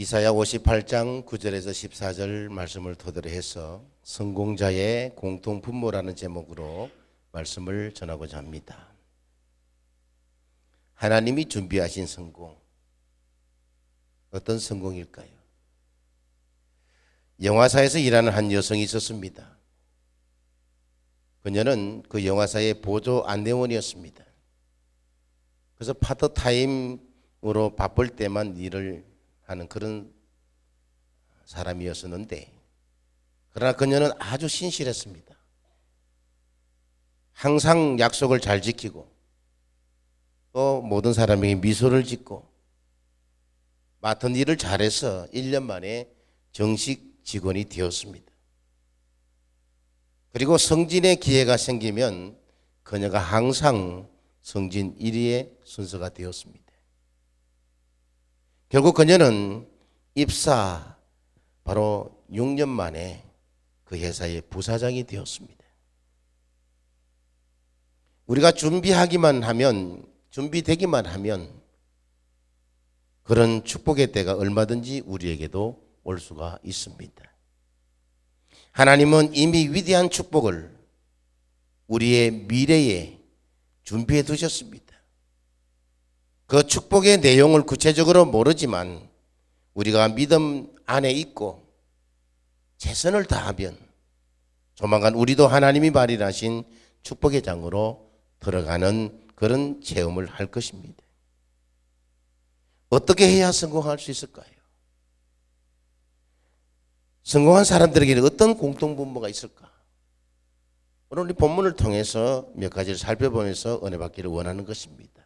이사야 58장 9절에서 14절 말씀을 토대로 해서 성공자의 공통분모라는 제목으로 말씀을 전하고자 합니다. 하나님이 준비하신 성공, 어떤 성공일까요? 영화사에서 일하는 한 여성이 있었습니다. 그녀는 그 영화사의 보조 안내원이었습니다. 그래서 파트타임으로 바쁠 때만 일을 하는 그런 사람이었었는데, 그러나 그녀는 아주 신실했습니다. 항상 약속을 잘 지키고 또 모든 사람에게 미소를 짓고 맡은 일을 잘해서 1년 만에 정식 직원이 되었습니다. 그리고 승진의 기회가 생기면 그녀가 항상 승진 1위의 순서가 되었습니다. 결국 그녀는 입사 바로 6년 만에 그 회사의 부사장이 되었습니다. 우리가 준비되기만 하면 그런 축복의 때가 얼마든지 우리에게도 올 수가 있습니다. 하나님은 이미 위대한 축복을 우리의 미래에 준비해 두셨습니다. 그 축복의 내용을 구체적으로 모르지만 우리가 믿음 안에 있고 최선을 다하면 조만간 우리도 하나님이 마련하신 축복의 장으로 들어가는 그런 체험을 할 것입니다. 어떻게 해야 성공할 수 있을까요? 성공한 사람들에게는 어떤 공통분모가 있을까? 오늘 이 본문을 통해서 몇 가지를 살펴보면서 은혜 받기를 원하는 것입니다.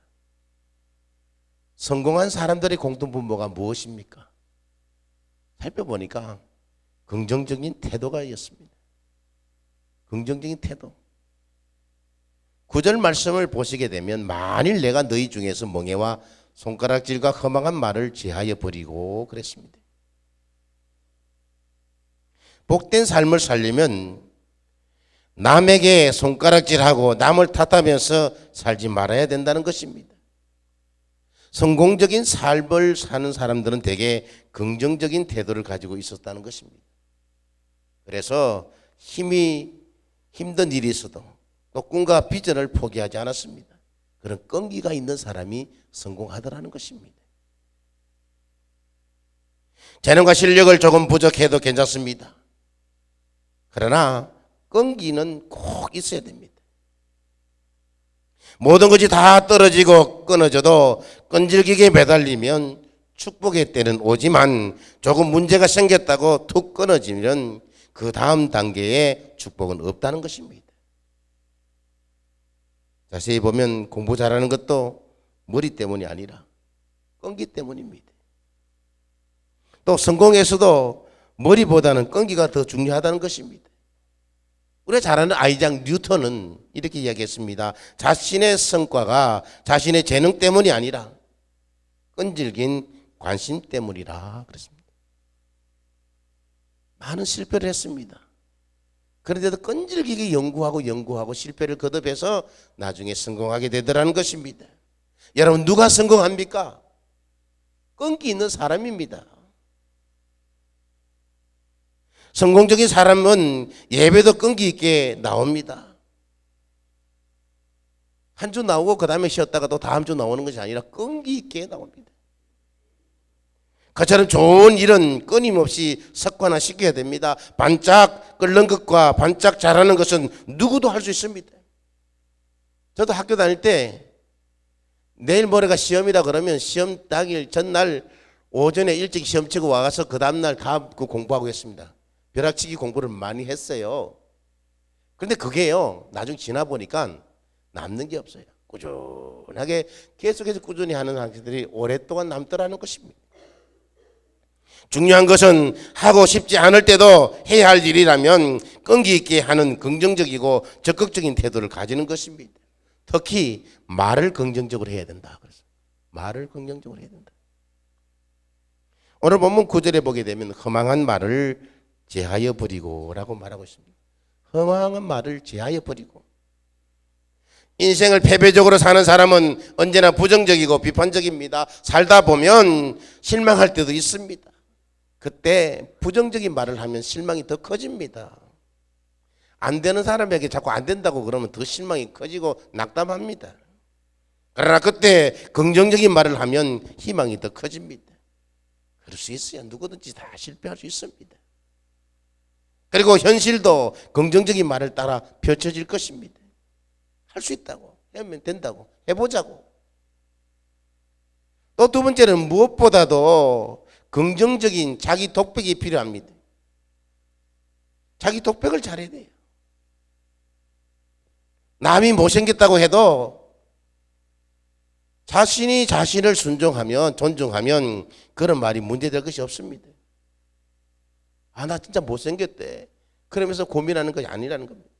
성공한 사람들의 공통분모가 무엇입니까? 살펴보니까 긍정적인 태도가였습니다. 긍정적인 태도. 9절 말씀을 보시게 되면 만일 내가 너희 중에서 멍에와 손가락질과 허망한 말을 제하여 버리고 그랬습니다. 복된 삶을 살려면 남에게 손가락질하고 남을 탓하면서 살지 말아야 된다는 것입니다. 성공적인 삶을 사는 사람들은 대개 긍정적인 태도를 가지고 있었다는 것입니다. 그래서 힘든 일이 있어도 또 꿈과 비전을 포기하지 않았습니다. 그런 끈기가 있는 사람이 성공하더라는 것입니다. 재능과 실력을 조금 부족해도 괜찮습니다. 그러나 끈기는 꼭 있어야 됩니다. 모든 것이 다 떨어지고 끊어져도 끈질기게 매달리면 축복의 때는 오지만 조금 문제가 생겼다고 툭 끊어지면 그 다음 단계에 축복은 없다는 것입니다. 자세히 보면 공부 잘하는 것도 머리 때문이 아니라 끈기 때문입니다. 또 성공에서도 머리보다는 끈기가 더 중요하다는 것입니다. 우리가 잘 아는 아이작 뉴턴은 이렇게 이야기했습니다. 자신의 성과가 자신의 재능 때문이 아니라 끈질긴 관심 때문이라 그랬습니다. 많은 실패를 했습니다. 그런데도 끈질기게 연구하고 실패를 거듭해서 나중에 성공하게 되더라는 것입니다. 여러분, 누가 성공합니까? 끈기 있는 사람입니다. 성공적인 사람은 예배도 끈기 있게 나옵니다. 한 주 나오고 그 다음에 쉬었다가 또 다음 주 나오는 것이 아니라 끈기 있게 나옵니다. 그처럼 좋은 일은 끊임없이 습관화시켜야 됩니다. 반짝 끓는 것과 반짝 잘하는 것은 누구도 할 수 있습니다. 저도 학교 다닐 때 내일 모레가 시험이라 그러면 시험 당일 전날 오전에 일찍 시험 치고 와서 그 다음날 그 공부하고 했습니다. 벼락치기 공부를 많이 했어요. 그런데 그게요, 나중 지나 보니까 남는 게 없어요. 꾸준하게 계속해서 꾸준히 하는 학생들이 오랫동안 남더라는 것입니다. 중요한 것은 하고 싶지 않을 때도 해야 할 일이라면 끈기 있게 하는 긍정적이고 적극적인 태도를 가지는 것입니다. 특히 말을 긍정적으로 해야 된다. 그래서 말을 긍정적으로 해야 된다. 오늘 본문 9절에 보게 되면 허망한 말을 제하여 버리고 라고 말하고 있습니다. 허망한 말을 제하여 버리고. 인생을 패배적으로 사는 사람은 언제나 부정적이고 비판적입니다. 살다 보면 실망할 때도 있습니다. 그때 부정적인 말을 하면 실망이 더 커집니다. 안 되는 사람에게 자꾸 안 된다고 그러면 더 실망이 커지고 낙담합니다. 그러나 그때 긍정적인 말을 하면 희망이 더 커집니다. 그럴 수 있어요. 누구든지 다 실패할 수 있습니다. 그리고 현실도 긍정적인 말을 따라 펼쳐질 것입니다. 할 수 있다고, 하면 된다고, 해보자고. 또 두 번째는 무엇보다도 긍정적인 자기 독백이 필요합니다. 자기 독백을 잘해야 돼요. 남이 못생겼다고 해도 자신이 자신을 순종하면, 존중하면 그런 말이 문제될 것이 없습니다. 아, 나 진짜 못생겼대. 그러면서 고민하는 것이 아니라는 겁니다.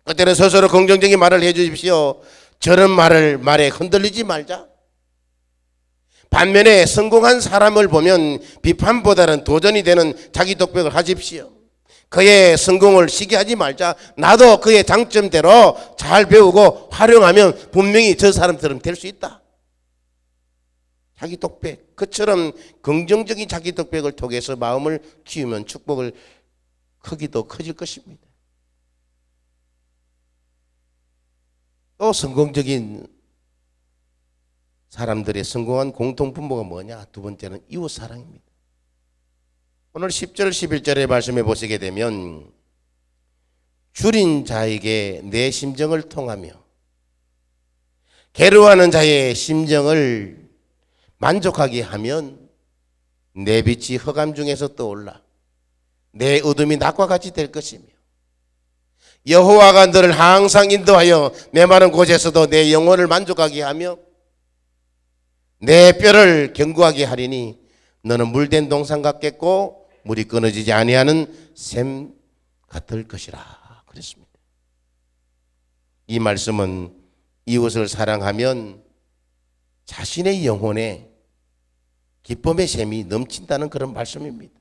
그때는 스스로 긍정적인 말을 해 주십시오. 저런 말에 흔들리지 말자. 반면에 성공한 사람을 보면 비판보다는 도전이 되는 자기 독백을 하십시오. 그의 성공을 시기하지 말자. 나도 그의 장점대로 잘 배우고 활용하면 분명히 저 사람처럼 될 수 있다. 자기 독백, 그처럼 긍정적인 자기 독백을 통해서 마음을 키우면 축복을 크기도 커질 것입니다. 또 성공적인 사람들의 성공한 공통분모가 뭐냐? 두 번째는 이웃사랑입니다. 오늘 10절 11절의 말씀에 보시게 되면 줄인 자에게 내 심정을 통하며 괴로워하는 자의 심정을 만족하게 하면 내 빛이 흑암 중에서 떠올라 내 어둠이 낮과 같이 될 것이며 여호와가 너를 항상 인도하여 메마른 곳에서도 내 영혼을 만족하게 하며 내 뼈를 견고하게 하리니 너는 물된 동산 같겠고 물이 끊어지지 아니하는 샘 같을 것이라 그랬습니다. 이 말씀은 이웃을 사랑하면 자신의 영혼에 기쁨의 샘이 넘친다는 그런 말씀입니다.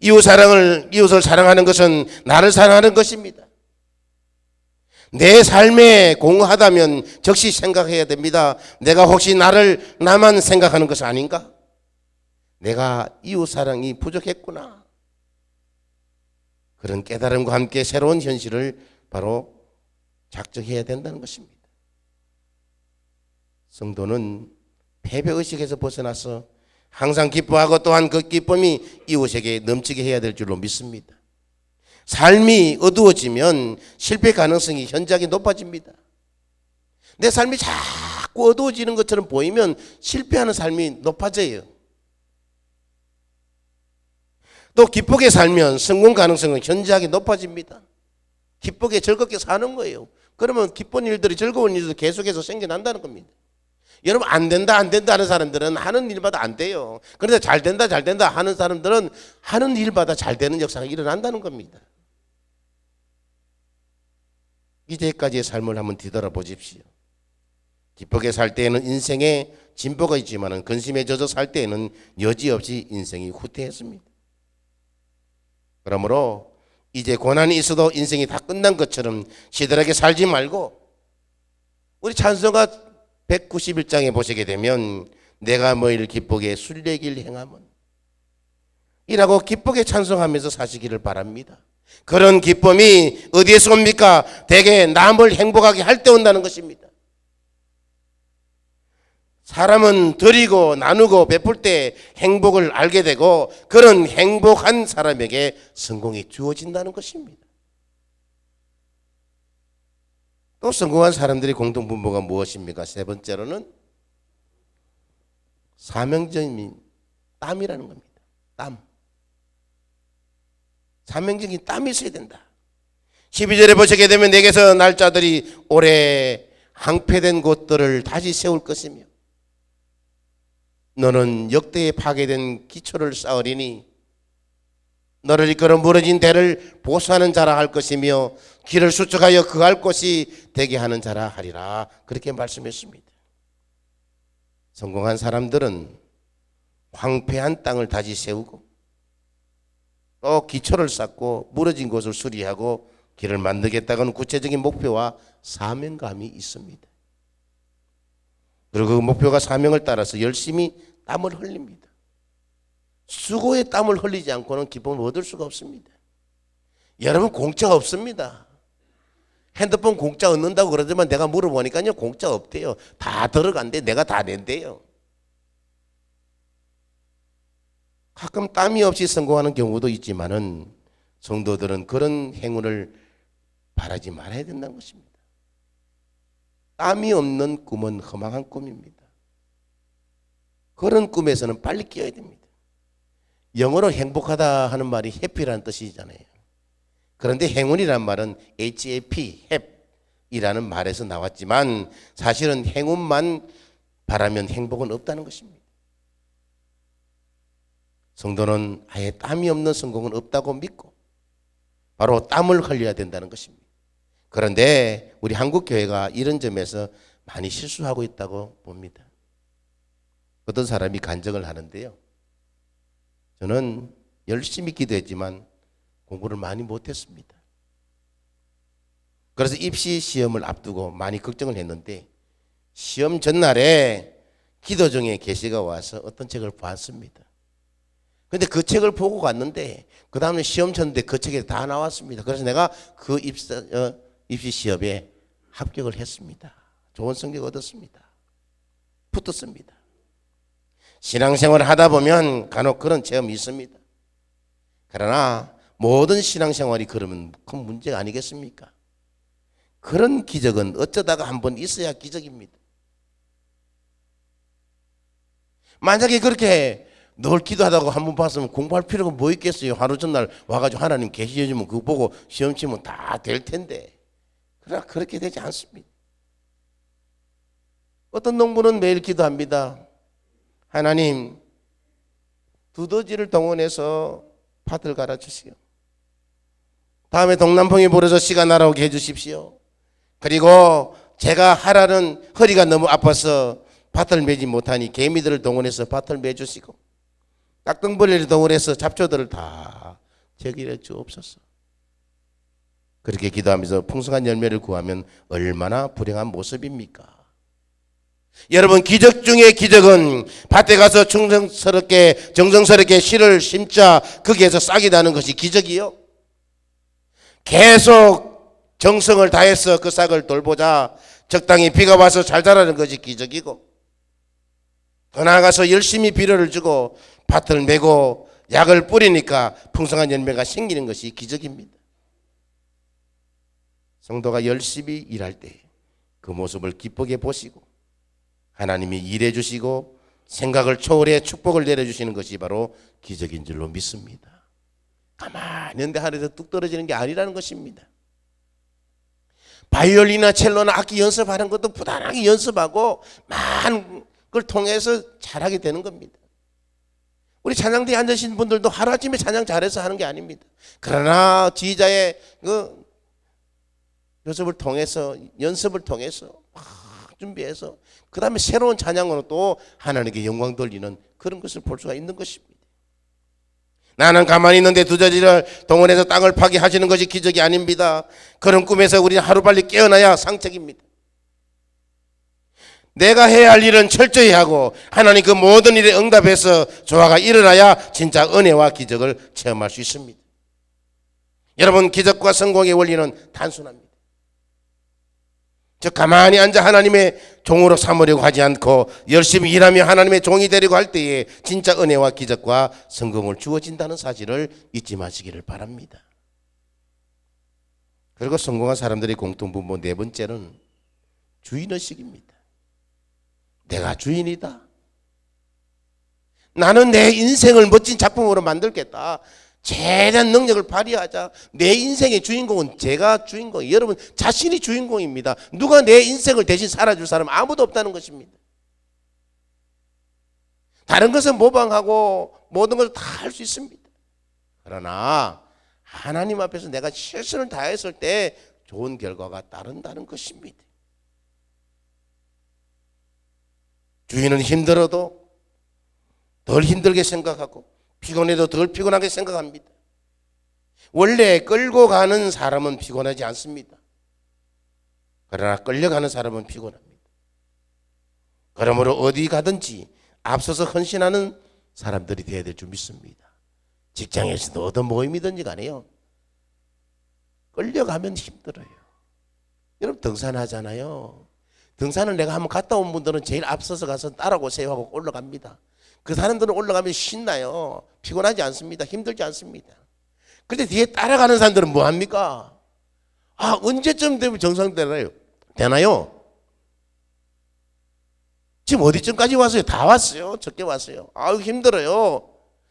이웃을 사랑하는 것은 나를 사랑하는 것입니다. 내 삶에 공허하다면 즉시 생각해야 됩니다. 내가 혹시 나만 생각하는 것이 아닌가? 내가 이웃 사랑이 부족했구나. 그런 깨달음과 함께 새로운 현실을 바로 작정해야 된다는 것입니다. 성도는 패배의식에서 벗어나서 항상 기뻐하고 또한 그 기쁨이 이웃에게 넘치게 해야 될 줄로 믿습니다. 삶이 어두워지면 실패 가능성이 현저하게 높아집니다. 내 삶이 자꾸 어두워지는 것처럼 보이면 실패하는 삶이 높아져요. 또 기쁘게 살면 성공 가능성은 현저하게 높아집니다. 기쁘게 즐겁게 사는 거예요. 그러면 기쁜 일들이 즐거운 일도 계속해서 생겨난다는 겁니다. 여러분 안 된다 하는 사람들은 하는 일마다 안 돼요. 그런데 잘 된다 하는 사람들은 하는 일마다 잘 되는 역사가 일어난다는 겁니다. 이제까지의 삶을 한번 뒤돌아보십시오. 기쁘게 살 때에는 인생에 진보가 있지만 근심에 젖어 살 때에는 여지없이 인생이 후퇴했습니다. 그러므로 이제 고난이 있어도 인생이 다 끝난 것처럼 시들하게 살지 말고 우리 찬송가 191장에 보시게 되면 내가 뭐일 기쁘게 순례길 행함은 이라고 기쁘게 찬송하면서 사시기를 바랍니다. 그런 기쁨이 어디에서 옵니까? 대개 남을 행복하게 할 때 온다는 것입니다. 사람은 드리고 나누고 베풀 때 행복을 알게 되고 그런 행복한 사람에게 성공이 주어진다는 것입니다. 또 성공한 사람들의 공통분모가 무엇입니까? 세 번째로는 사명적인 땀이라는 겁니다. 땀. 사명적인 땀이 있어야 된다. 12절에 보시게 되면 내게서 날 자들이 오래 항폐된 곳들을 다시 세울 것이며 너는 역대에 파괴된 기초를 쌓으리니 너를 이끌어 무너진 대를 보수하는 자라 할 것이며 길을 수축하여 그할 곳이 되게 하는 자라 하리라. 그렇게 말씀했습니다. 성공한 사람들은 황폐한 땅을 다시 세우고 또 기초를 쌓고 무너진 곳을 수리하고 길을 만들겠다고는 구체적인 목표와 사명감이 있습니다. 그리고 그 목표가 사명을 따라서 열심히 땀을 흘립니다. 수고의 땀을 흘리지 않고는 기쁨을 얻을 수가 없습니다. 여러분, 공짜가 없습니다. 핸드폰 공짜 얻는다고 그러지만 내가 물어보니까요, 공짜 없대요. 다 들어간대. 내가 다 낸대요. 가끔 땀이 없이 성공하는 경우도 있지만은 성도들은 그런 행운을 바라지 말아야 된다는 것입니다. 땀이 없는 꿈은 허망한 꿈입니다. 그런 꿈에서는 빨리 깨어야 됩니다. 영어로 행복하다 하는 말이 happy라는 뜻이잖아요. 그런데 행운이란 말은 HAP, happ이라는 말에서 나왔지만 사실은 행운만 바라면 행복은 없다는 것입니다. 성도는 아예 땀이 없는 성공은 없다고 믿고 바로 땀을 흘려야 된다는 것입니다. 그런데 우리 한국교회가 이런 점에서 많이 실수하고 있다고 봅니다. 어떤 사람이 간증을 하는데요, 저는 열심히 기도했지만 공부를 많이 못했습니다. 그래서 입시 시험을 앞두고 많이 걱정을 했는데 시험 전날에 기도 중에 계시가 와서 어떤 책을 봤습니다. 근데 그 책을 보고 갔는데 그 다음에 시험 쳤는데 그 책에 다 나왔습니다. 그래서 내가 그 입시 시험에 합격을 했습니다. 좋은 성적 얻었습니다. 붙었습니다. 신앙생활을 하다 보면 간혹 그런 체험이 있습니다. 그러나 모든 신앙생활이 그러면 큰 문제가 아니겠습니까? 그런 기적은 어쩌다가 한번 있어야 기적입니다. 만약에 그렇게 늘 기도하다가 한번 봤으면 공부할 필요가 뭐 있겠어요? 하루 전날 와가지고 하나님 계시해주면 그거 보고 시험 치면 다 될 텐데. 그러나 그렇게 되지 않습니다. 어떤 농부는 매일 기도합니다. 하나님, 두더지를 동원해서 밭을 갈아주시오. 다음에 동남풍이 불어서 씨가 날아오게 해주십시오. 그리고 제가 하라는 허리가 너무 아파서 밭을 매지 못하니 개미들을 동원해서 밭을 매주시고 딱등벌레를 동원해서 잡초들을 다 제거해 주옵소서. 그렇게 기도하면서 풍성한 열매를 구하면 얼마나 불행한 모습입니까? 여러분, 기적 중에 기적은 밭에 가서 정성스럽게 씨를 심자 거기에서 싹이 나는 것이 기적이요. 계속 정성을 다해서 그 싹을 돌보자 적당히 비가 와서 잘 자라는 것이 기적이고, 더 나아가서 열심히 비료를 주고 밭을 메고 약을 뿌리니까 풍성한 열매가 생기는 것이 기적입니다. 성도가 열심히 일할 때 그 모습을 기쁘게 보시고 하나님이 일해 주시고 생각을 초월해 축복을 내려주시는 것이 바로 기적인 줄로 믿습니다. 가만히 있는데 하늘에서 뚝 떨어지는 게 아니라는 것입니다. 바이올린이나 첼로나 악기 연습하는 것도 부단하게 연습하고 많은 걸 통해서 잘하게 되는 겁니다. 우리 찬양대에 앉으신 분들도 하루아침에 찬양 잘해서 하는 게 아닙니다. 그러나 지휘자의 그 연습을 통해서 준비해서 그 다음에 새로운 찬양으로 또 하나님께 영광 돌리는 그런 것을 볼 수가 있는 것입니다. 나는 가만히 있는데 두더지를 동원해서 땅을 파게 하시는 것이 기적이 아닙니다. 그런 꿈에서 우리는 하루빨리 깨어나야 상책입니다. 내가 해야 할 일은 철저히 하고 하나님 그 모든 일에 응답해서 조화가 일어나야 진짜 은혜와 기적을 체험할 수 있습니다. 여러분, 기적과 성공의 원리는 단순합니다. 즉 가만히 앉아 하나님의 종으로 삼으려고 하지 않고 열심히 일하며 하나님의 종이 되려고 할 때에 진짜 은혜와 기적과 성공을 주어진다는 사실을 잊지 마시기를 바랍니다. 그리고 성공한 사람들의 공통분모 네 번째는 주인의식입니다. 내가 주인이다. 나는 내 인생을 멋진 작품으로 만들겠다. 최대한 능력을 발휘하자. 내 인생의 주인공은 제가 주인공이에요. 여러분, 자신이 주인공입니다. 누가 내 인생을 대신 살아줄 사람 아무도 없다는 것입니다. 다른 것은 모방하고 모든 것을 다 할 수 있습니다. 그러나 하나님 앞에서 내가 최선을 다했을 때 좋은 결과가 따른다는 것입니다. 주인은 힘들어도 덜 힘들게 생각하고 피곤해도 덜 피곤하게 생각합니다. 원래 끌고 가는 사람은 피곤하지 않습니다. 그러나 끌려가는 사람은 피곤합니다. 그러므로 어디 가든지 앞서서 헌신하는 사람들이 되어야 될 줄 믿습니다. 직장에서도 어떤 모임이든지 간에요. 끌려가면 힘들어요. 여러분 등산하잖아요. 등산을 내가 한번 갔다 온 분들은 제일 앞서서 가서 따라오세요 하고 올라갑니다. 그 사람들은 올라가면 신나요. 피곤하지 않습니다. 힘들지 않습니다. 그런데 뒤에 따라가는 사람들은 뭐합니까? 언제쯤 되면 정상되나요? 지금 어디쯤까지 왔어요? 다 왔어요. 적게 왔어요. 힘들어요.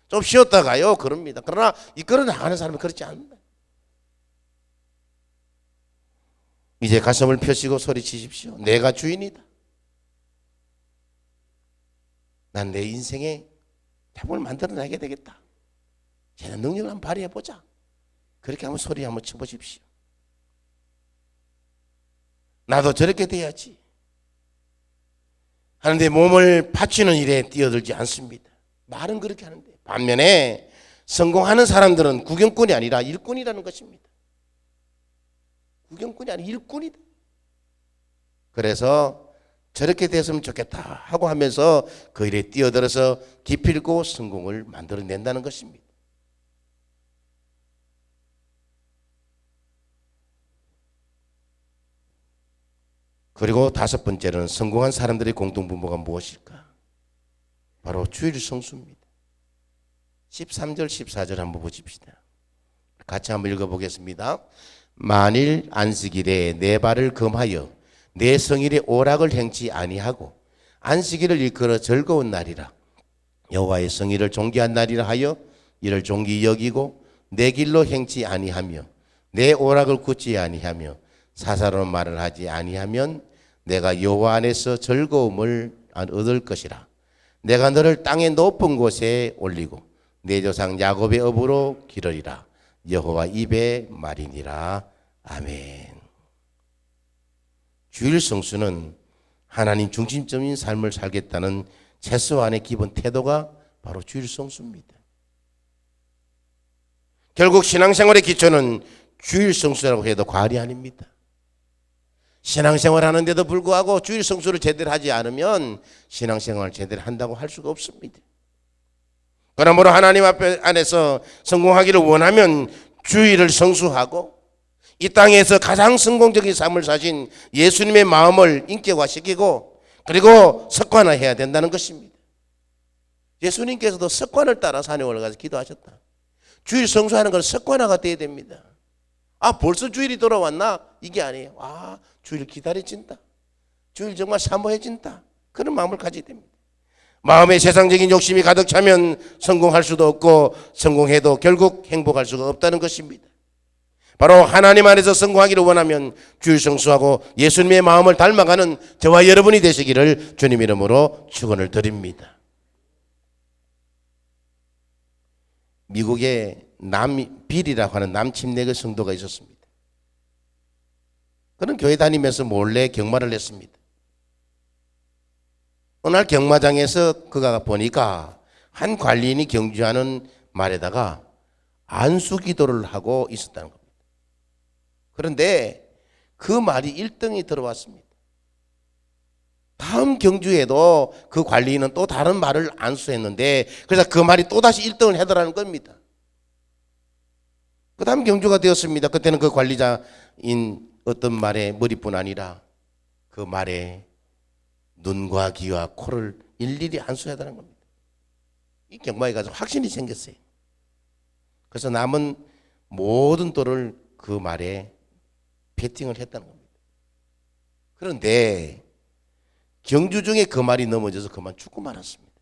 좀 쉬었다 가요. 그럽니다. 그러나 이끌어 나가는 사람은 그렇지 않습니다. 이제 가슴을 펴시고 소리치십시오. 내가 주인이다. 난 내 인생에 답을 만들어내게 되겠다. 제가 능력을 한번 발휘해보자. 그렇게 한번 소리 한번 쳐보십시오. 나도 저렇게 돼야지 하는데 몸을 바치는 일에 뛰어들지 않습니다. 말은 그렇게 하는데 반면에 성공하는 사람들은 구경꾼이 아니라 일꾼이라는 것입니다. 구경꾼이 아니라 일꾼이다. 그래서 저렇게 됐으면 좋겠다 하고 하면서 그 일에 뛰어들어서 기필고 성공을 만들어낸다는 것입니다. 그리고 다섯 번째는 성공한 사람들의 공동분모가 무엇일까? 바로 주일 성수입니다. 13절 14절 한번 보십시다. 같이 한번 읽어보겠습니다. 만일 안식일에 내 발을 금하여 내 성일에 오락을 행치 아니하고 안식일을 일컬어 즐거운 날이라 여호와의 성일을 존귀한 날이라 하여 이를 존귀 여기고 내 길로 행치 아니하며 내 오락을 굳지 아니하며 사사로운 말을 하지 아니하면 내가 여호와 안에서 즐거움을 얻을 것이라. 내가 너를 땅의 높은 곳에 올리고 내 조상 야곱의 업으로 기르리라. 여호와 입의 말이니라. 아멘. 주일 성수는 하나님 중심적인 삶을 살겠다는 최소한의 기본 태도가 바로 주일 성수입니다. 결국 신앙생활의 기초는 주일 성수라고 해도 과언이 아닙니다. 신앙생활 하는데도 불구하고 주일 성수를 제대로 하지 않으면 신앙생활을 제대로 한다고 할 수가 없습니다. 그러므로 하나님 안에서 성공하기를 원하면 주일을 성수하고 이 땅에서 가장 성공적인 삶을 사신 예수님의 마음을 인격화시키고 그리고 습관화해야 된다는 것입니다. 예수님께서도 습관을 따라 산에 올라가서 기도하셨다. 주일 성수하는 건 습관화가 돼야 됩니다. 벌써 주일이 돌아왔나? 이게 아니에요. 주일 기다려진다. 주일 정말 사모해진다. 그런 마음을 가져야 됩니다. 마음에 세상적인 욕심이 가득 차면 성공할 수도 없고 성공해도 결국 행복할 수가 없다는 것입니다. 바로 하나님 안에서 성공하기를 원하면 주일 성수하고 예수님의 마음을 닮아가는 저와 여러분이 되시기를 주님 이름으로 축원을 드립니다. 미국에 남빌이라고 하는 남침례교 성도가 있었습니다. 그는 교회 다니면서 몰래 경마를 했습니다. 어느 날 경마장에서 그가 보니까 한 관리인이 경주하는 말에다가 안수기도를 하고 있었다는 겁니다. 그런데 그 말이 1등이 들어왔습니다. 다음 경주에도 그 관리인은 또 다른 말을 안수했는데 그래서 그 말이 또다시 1등을 하더라는 겁니다. 그 다음 경주가 되었습니다. 그때는 그 관리자인 어떤 말에 머리뿐 아니라 그 말에 눈과 귀와 코를 일일이 안수하다는 겁니다. 이 경마에 가서 확신이 생겼어요. 그래서 남은 모든 돈을 그 말에 베팅을 했다는 겁니다. 그런데 경주 중에 그 말이 넘어져서 그만 죽고 말았습니다.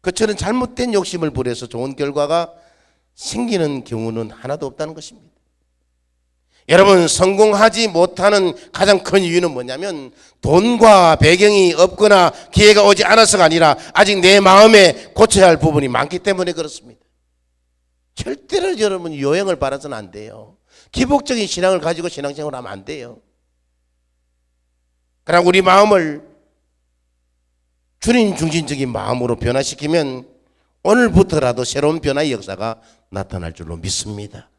그처럼 잘못된 욕심을 부려서 좋은 결과가 생기는 경우는 하나도 없다는 것입니다. 여러분, 성공하지 못하는 가장 큰 이유는 뭐냐면 돈과 배경이 없거나 기회가 오지 않아서가 아니라 아직 내 마음에 고쳐야 할 부분이 많기 때문에 그렇습니다. 절대로 여러분 요행을 바라서는 안 돼요. 기복적인 신앙을 가지고 신앙생활을 하면 안 돼요. 그러나 우리 마음을 주님 중심적인 마음으로 변화시키면 오늘부터라도 새로운 변화의 역사가 나타날 줄로 믿습니다.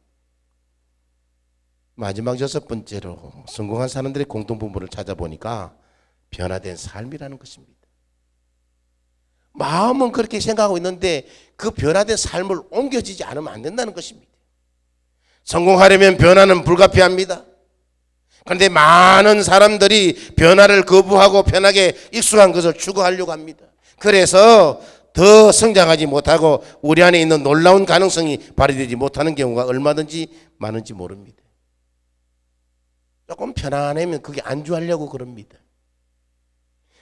마지막 6번째로 성공한 사람들의 공동분모를 찾아보니까 변화된 삶이라는 것입니다. 마음은 그렇게 생각하고 있는데 그 변화된 삶을 옮겨지지 않으면 안 된다는 것입니다. 성공하려면 변화는 불가피합니다. 그런데 많은 사람들이 변화를 거부하고 편하게 익숙한 것을 추구하려고 합니다. 그래서 더 성장하지 못하고 우리 안에 있는 놀라운 가능성이 발휘되지 못하는 경우가 얼마든지 많은지 모릅니다. 조금 편안하면 그게 안주하려고 그럽니다.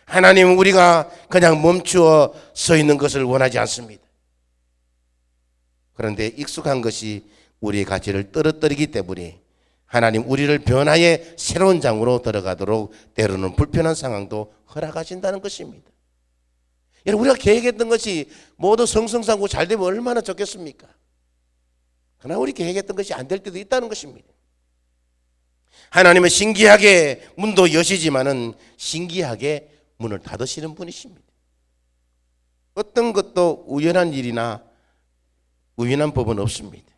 하나님은 우리가 그냥 멈추어 서 있는 것을 원하지 않습니다. 그런데 익숙한 것이 우리의 가치를 떨어뜨리기 때문에 하나님 우리를 변화의 새로운 장으로 들어가도록 때로는 불편한 상황도 허락하신다는 것입니다. 여러분, 우리가 계획했던 것이 모두 성성상고 잘 되면 얼마나 좋겠습니까? 그러나 우리 계획했던 것이 안 될 때도 있다는 것입니다. 하나님은 신기하게 문도 여시지만은 신기하게 문을 닫으시는 분이십니다. 어떤 것도 우연한 일이나 우연한 법은 없습니다.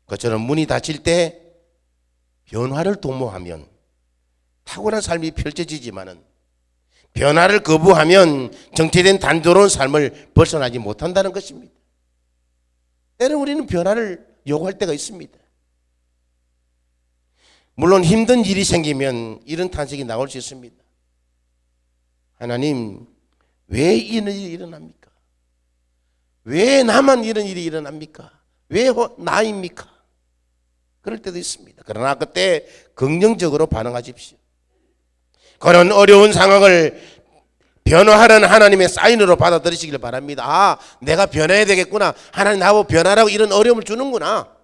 그처럼 문이 닫힐 때 변화를 도모하면 탁월한 삶이 펼쳐지지만은 변화를 거부하면 정체된 단조로운 삶을 벗어나지 못한다는 것입니다. 때로 우리는 변화를 요구할 때가 있습니다. 물론 힘든 일이 생기면 이런 탄식이 나올 수 있습니다. 하나님, 왜 이런 일이 일어납니까? 왜 나만 이런 일이 일어납니까? 왜 나입니까? 그럴 때도 있습니다. 그러나 그때 긍정적으로 반응하십시오. 그런 어려운 상황을 변화하라는 하나님의 사인으로 받아들이시길 바랍니다. 아, 내가 변해야 되겠구나. 하나님 나하고 변화라고 이런 어려움을 주는구나.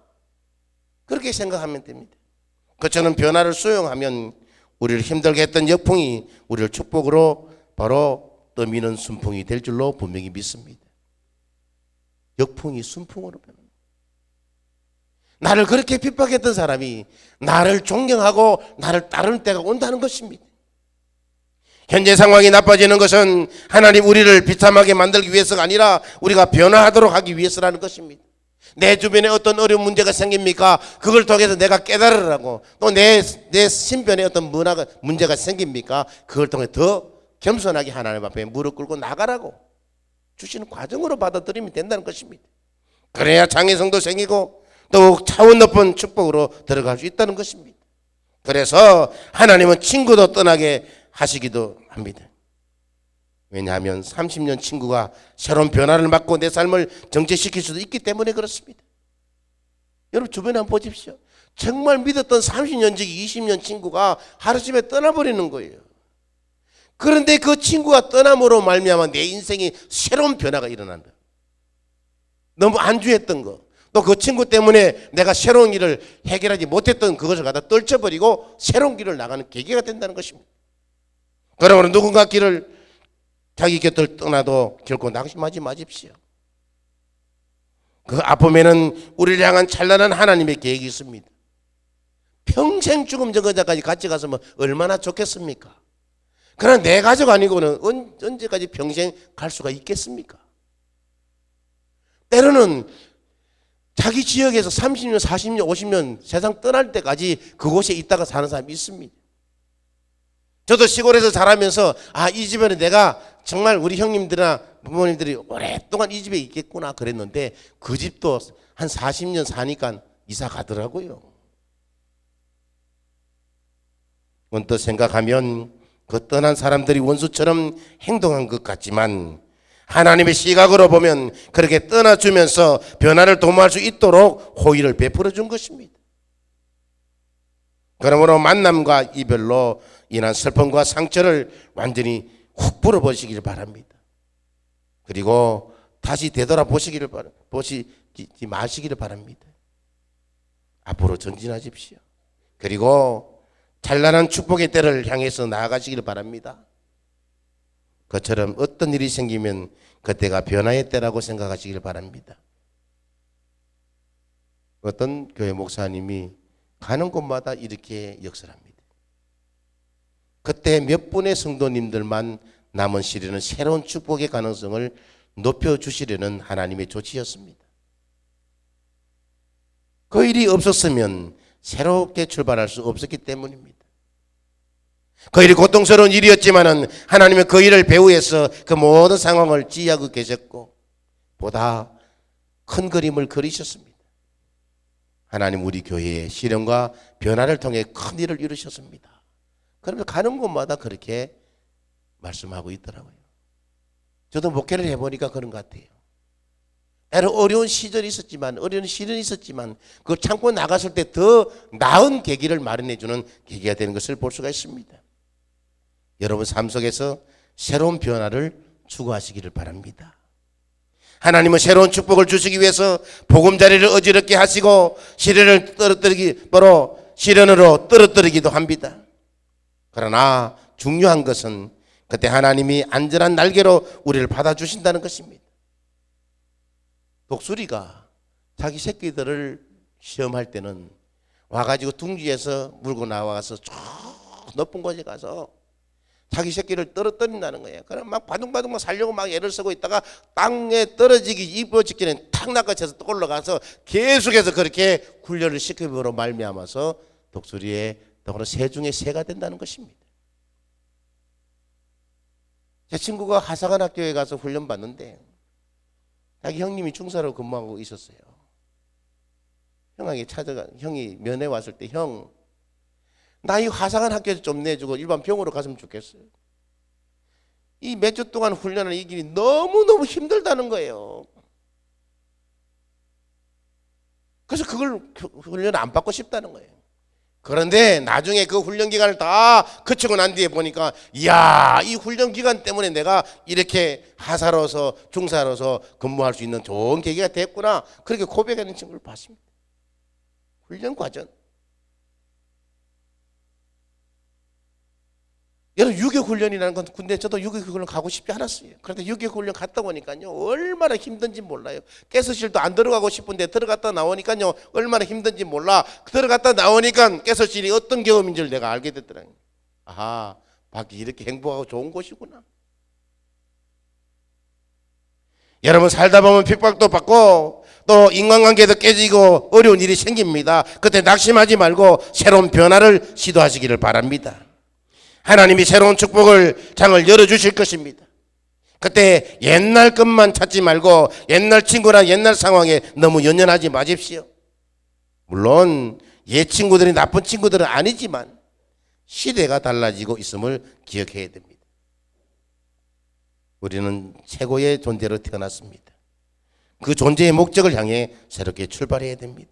그렇게 생각하면 됩니다. 그처럼 변화를 수용하면 우리를 힘들게 했던 역풍이 우리를 축복으로 바로 떠미는 순풍이 될 줄로 분명히 믿습니다. 역풍이 순풍으로 변합니다. 나를 그렇게 핍박했던 사람이 나를 존경하고 나를 따르는 때가 온다는 것입니다. 현재 상황이 나빠지는 것은 하나님 우리를 비참하게 만들기 위해서가 아니라 우리가 변화하도록 하기 위해서라는 것입니다. 내 주변에 어떤 어려운 문제가 생깁니까? 그걸 통해서 내가 깨달으라고. 또 내 신변에 어떤 문제가 생깁니까? 그걸 통해 더 겸손하게 하나님 앞에 무릎 꿇고 나가라고 주시는 과정으로 받아들이면 된다는 것입니다. 그래야 장애성도 생기고 더욱 차원 높은 축복으로 들어갈 수 있다는 것입니다. 그래서 하나님은 친구도 떠나게 하시기도 합니다. 왜냐하면 30년 친구가 새로운 변화를 맞고 내 삶을 정체시킬 수도 있기 때문에 그렇습니다. 여러분 주변에 한번 보십시오. 정말 믿었던 30년지기 20년 친구가 하루쯤에 떠나버리는 거예요. 그런데 그 친구가 떠남으로 말미암아 내 인생에 새로운 변화가 일어난다. 너무 안주했던 거, 또 그 친구 때문에 내가 새로운 일을 해결하지 못했던 그것을 갖다 떨쳐버리고 새로운 길을 나가는 계기가 된다는 것입니다. 그러므로 누군가 길을 자기 곁을 떠나도 결코 낙심하지 마십시오. 그 아픔에는 우리를 향한 찬란한 하나님의 계획이 있습니다. 평생 죽음 전까지 같이 갔으면 얼마나 좋겠습니까? 그러나 내 가족 아니고는 언제까지 평생 갈 수가 있겠습니까? 때로는 자기 지역에서 30년, 40년, 50년 세상 떠날 때까지 그곳에 있다가 사는 사람이 있습니다. 저도 시골에서 자라면서 이 집에는 내가 정말 우리 형님들이나 부모님들이 오랫동안 이 집에 있겠구나 그랬는데 그 집도 한 40년 사니까 이사 가더라고요. 언뜻 생각하면 그 떠난 사람들이 원수처럼 행동한 것 같지만 하나님의 시각으로 보면 그렇게 떠나주면서 변화를 도모할 수 있도록 호의를 베풀어 준 것입니다. 그러므로 만남과 이별로 인한 슬픔과 상처를 완전히 훅 불어버리시길 바랍니다. 그리고 다시 되돌아보시지 마시기를 바랍니다. 앞으로 전진하십시오. 그리고 찬란한 축복의 때를 향해서 나아가시기를 바랍니다. 그처럼 어떤 일이 생기면 그때가 변화의 때라고 생각하시길 바랍니다. 어떤 교회 목사님이 가는 곳마다 이렇게 역설합니다. 그때 몇 분의 성도님들만 남으시려는 새로운 축복의 가능성을 높여주시려는 하나님의 조치였습니다. 그 일이 없었으면 새롭게 출발할 수 없었기 때문입니다. 그 일이 고통스러운 일이었지만은 하나님은 그 일을 배후에서 그 모든 상황을 지휘하고 계셨고 보다 큰 그림을 그리셨습니다. 하나님 우리 교회의 실현과 변화를 통해 큰 일을 이루셨습니다. 그러면 가는 곳마다 그렇게 말씀하고 있더라고요. 저도 목회를 해보니까 그런 것 같아요. 때로 어려운 시절이 있었지만 어려운 시련이 있었지만 그걸 참고 나갔을 때 더 나은 계기를 마련해 주는 계기가 되는 것을 볼 수가 있습니다. 여러분 삶 속에서 새로운 변화를 추구하시기를 바랍니다. 하나님은 새로운 축복을 주시기 위해서 보금자리를 어지럽게 하시고 시련으로 떨어뜨리기도 합니다. 그러나 중요한 것은 그때 하나님이 안전한 날개로 우리를 받아주신다는 것입니다. 독수리가 자기 새끼들을 시험할 때는 와가지고 둥지에서 물고 나와서 저 높은 곳에 가서 자기 새끼를 떨어뜨린다는 거예요. 그럼 막 바둥바둥 막 살려고 막 애를 쓰고 있다가 땅에 떨어지기 입어지기는 탁 낚아채서 또 올라가서 계속해서 그렇게 훈련을 시킴으로 말미암아서 독수리의 더불어 새 중에 새가 된다는 것입니다. 제 친구가 하사관 학교에 가서 훈련 받는데 자기 형님이 중사로 근무하고 있었어요. 형이 면회 왔을 때 형, 나 이 하사관 학교에서 좀 내주고 일반 병으로 갔으면 좋겠어요. 이 몇 주 동안 훈련하는 이 길이 너무너무 힘들다는 거예요. 그래서 그걸 훈련을 안 받고 싶다는 거예요. 그런데 나중에 그 훈련 기간을 다 거치고 난 뒤에 보니까 이야, 이 훈련 기간 때문에 내가 이렇게 하사로서 중사로서 근무할 수 있는 좋은 계기가 됐구나, 그렇게 고백하는 친구를 봤습니다. 훈련 과정. 여러분 6.25 훈련이라는 건 군대 저도 6.25 훈련 가고 싶지 않았어요. 그런데 6.25 훈련 갔다 오니까요 얼마나 힘든지 몰라요. 가스실도 안 들어가고 싶은데 들어갔다 나오니까요 얼마나 힘든지 몰라. 들어갔다 나오니까 가스실이 어떤 경험인지를 내가 알게 됐더라고요. 아하, 밖이 이렇게 행복하고 좋은 곳이구나. 여러분 살다 보면 핍박도 받고 또 인간관계도 깨지고 어려운 일이 생깁니다. 그때 낙심하지 말고 새로운 변화를 시도하시기를 바랍니다. 하나님이 새로운 축복을 장을 열어주실 것입니다. 그때 옛날 것만 찾지 말고 옛날 친구나 옛날 상황에 너무 연연하지 마십시오. 물론 옛 친구들이 나쁜 친구들은 아니지만 시대가 달라지고 있음을 기억해야 됩니다. 우리는 최고의 존재로 태어났습니다. 그 존재의 목적을 향해 새롭게 출발해야 됩니다.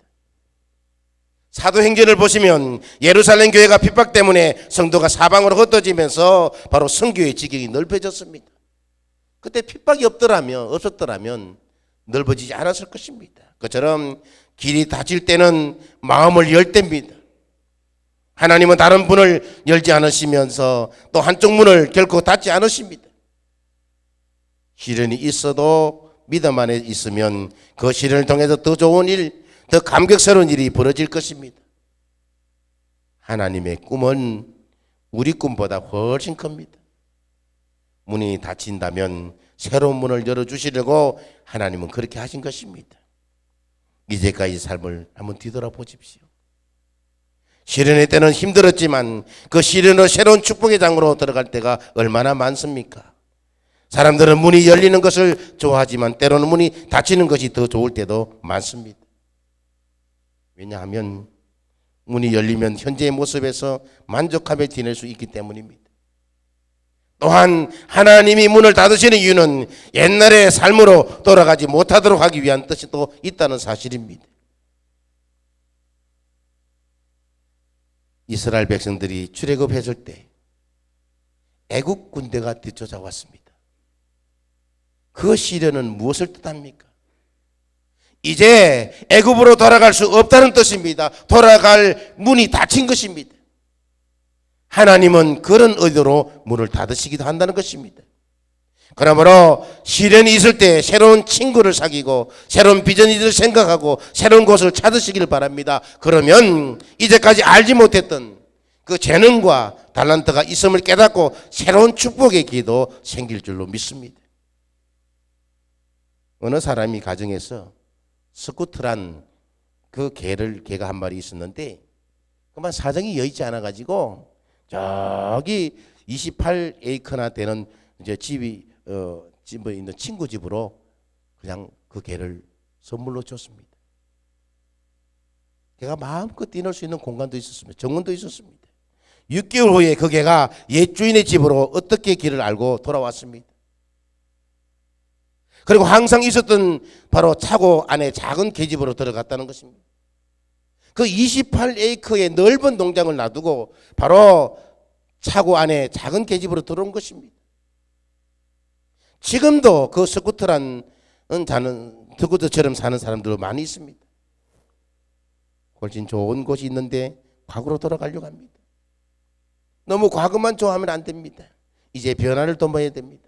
사도행전을 보시면 예루살렘 교회가 핍박 때문에 성도가 사방으로 흩어지면서 바로 선교의 지경이 넓어졌습니다. 그때 핍박이 없었더라면 넓어지지 않았을 것입니다. 그처럼 길이 닫힐 때는 마음을 열 때입니다. 하나님은 다른 문을 열지 않으시면서 또 한쪽 문을 결코 닫지 않으십니다. 시련이 있어도 믿음 안에 있으면 그 시련을 통해서 더 좋은 일, 더 감격스러운 일이 벌어질 것입니다. 하나님의 꿈은 우리 꿈보다 훨씬 큽니다. 문이 닫힌다면 새로운 문을 열어주시려고 하나님은 그렇게 하신 것입니다. 이제까지 삶을 한번 뒤돌아보십시오. 시련의 때는 힘들었지만 그 시련으로 새로운 축복의 장으로 들어갈 때가 얼마나 많습니까? 사람들은 문이 열리는 것을 좋아하지만 때로는 문이 닫히는 것이 더 좋을 때도 많습니다. 왜냐하면 문이 열리면 현재의 모습에서 만족하며 지낼 수 있기 때문입니다. 또한 하나님이 문을 닫으시는 이유는 옛날의 삶으로 돌아가지 못하도록 하기 위한 뜻이 또 있다는 사실입니다. 이스라엘 백성들이 출애굽했을 때 애국 군대가 뒤쫓아왔습니다. 그 시련은 무엇을 뜻합니까? 이제 애굽으로 돌아갈 수 없다는 뜻입니다. 돌아갈 문이 닫힌 것입니다. 하나님은 그런 의도로 문을 닫으시기도 한다는 것입니다. 그러므로 시련이 있을 때 새로운 친구를 사귀고 새로운 비전을 생각하고 새로운 곳을 찾으시기를 바랍니다. 그러면 이제까지 알지 못했던 그 재능과 달란트가 있음을 깨닫고 새로운 축복의 기회도 생길 줄로 믿습니다. 어느 사람이 가정에서 스쿠트란 그 개가 한 마리 있었는데 그만 사정이 여의치 않아가지고 저기 28에이커나 되는 이제 집에 있는 친구 집으로 그냥 그 개를 선물로 줬습니다. 개가 마음껏 뛰놀 수 있는 공간도 있었습니다. 정원도 있었습니다. 6개월 후에 그 개가 옛 주인의 집으로 어떻게 길을 알고 돌아왔습니다. 그리고 항상 있었던 바로 차고 안에 작은 개집으로 들어갔다는 것입니다. 그 28에이커의 넓은 농장을 놔두고 바로 차고 안에 작은 개집으로 들어온 것입니다. 지금도 그 스쿠터처럼 사는 사람들 많이 있습니다. 훨씬 좋은 곳이 있는데 과거로 돌아가려고 합니다. 너무 과거만 좋아하면 안 됩니다. 이제 변화를 도모해야 됩니다.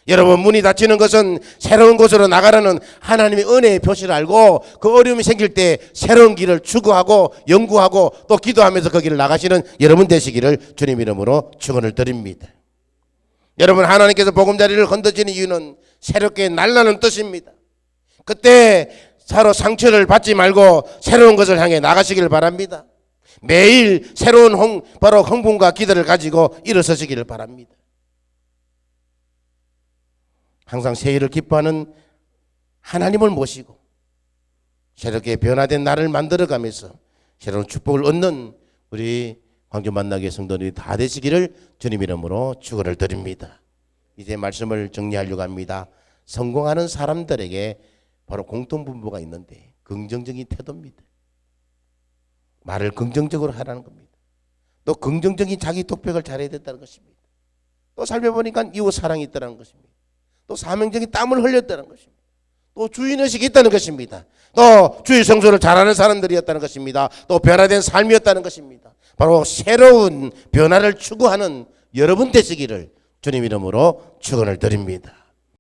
여러분, 문이 닫히는 것은 새로운 곳으로 나가라는 하나님의 은혜의 표시를 알고 그 어려움이 생길 때 새로운 길을 추구하고 연구하고 또 기도하면서 그 길을 나가시는 여러분 되시기를 주님 이름으로 축원을 드립니다. 여러분, 하나님께서 보금자리를 건드시는 이유는 새롭게 날라는 뜻입니다. 그때 서로 상처를 받지 말고 새로운 것을 향해 나가시기를 바랍니다. 매일 새로운 바로 흥분과 기대를 가지고 일어서시기를 바랍니다. 항상 새해를 기뻐하는 하나님을 모시고 새롭게 변화된 나를 만들어가면서 새로운 축복을 얻는 우리 광주 만나게 성도들이 다 되시기를 주님 이름으로 축원을 드립니다. 이제 말씀을 정리하려고 합니다. 성공하는 사람들에게 바로 공통분모가 있는데 긍정적인 태도입니다. 말을 긍정적으로 하라는 겁니다. 또 긍정적인 자기 독백을 잘해야 된다는 것입니다. 또 살펴보니까 이웃 사랑이 있다는 것입니다. 또 사명적인 땀을 흘렸다는 것입니다. 또 주인의식이 있다는 것입니다. 또 주일 성소를 잘하는 사람들이었다는 것입니다. 또 변화된 삶이었다는 것입니다. 바로 새로운 변화를 추구하는 여러분 되시기를 주님 이름으로 축원을 드립니다.